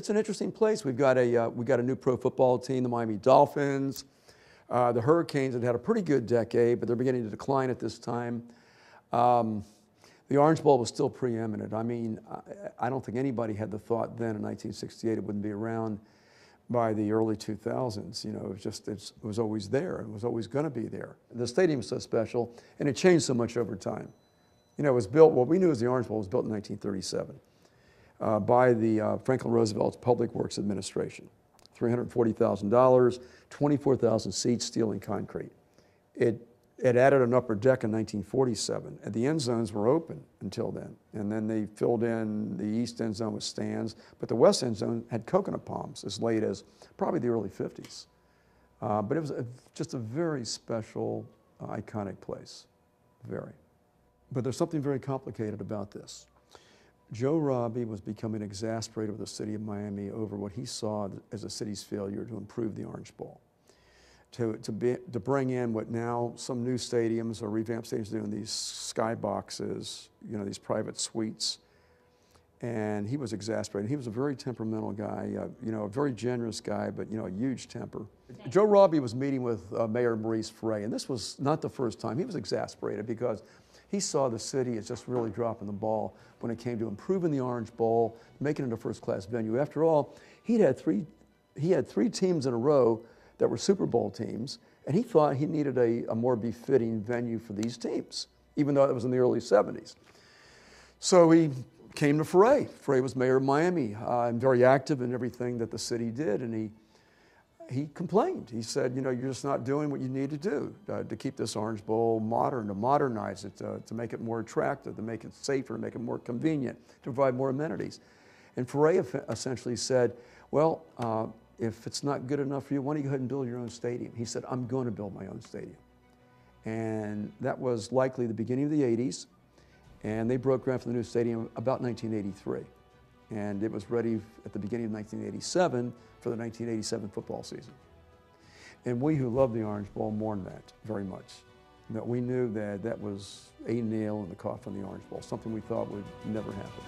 it's an interesting place. We got a new pro football team, the Miami Dolphins. The Hurricanes had a pretty good decade, but they're beginning to decline at this time. The Orange Bowl was still preeminent. I mean, I don't think anybody had the thought then in 1968 it wouldn't be around by the early 2000s. You know, it was always there. It was always going to be there. The stadium is so special, and it changed so much over time. You know, it was built, what we knew as the Orange Bowl was built in 1937 by the Franklin Roosevelt's Public Works Administration. $340,000, 24,000 seats, steel and concrete. It added an upper deck in 1947, and the end zones were open until then. And then they filled in the east end zone with stands, but the west end zone had coconut palms as late as probably the early 50s. But it was just a very special, iconic place, very. But there's something very complicated about this. Joe Robbie was becoming exasperated with the city of Miami over what he saw as the city's failure to improve the Orange Bowl. To bring in what now some new stadiums or revamped stadiums do in these skyboxes, you know, these private suites. And he was exasperated. He was a very temperamental guy, you know, a very generous guy, but, you know, a huge temper. Joe Robbie was meeting with Mayor Maurice Frey, and this was not the first time. He was exasperated because he saw the city as just really dropping the ball when it came to improving the Orange Bowl, making it a first-class venue. After all, he had three teams in a row that were Super Bowl teams, and he thought he needed a more befitting venue for these teams, even though it was in the early 70s. So he came to Frey. Frey was mayor of Miami and very active in everything that the city did, and he complained. He said, you know, you're just not doing what you need to do to keep this Orange Bowl modern, to modernize it, to make it more attractive, to make it safer, to make it more convenient, to provide more amenities. And Frey essentially said, well, if it's not good enough for you, why don't you go ahead and build your own stadium? He said, I'm going to build my own stadium. And that was likely the beginning of the 80s. And they broke ground for the new stadium about 1983. And it was ready at the beginning of 1987 for the 1987 football season. And we who loved the Orange Bowl mourned that very much. That we knew that that was a nail in the coffin of the Orange Bowl, something we thought would never happen.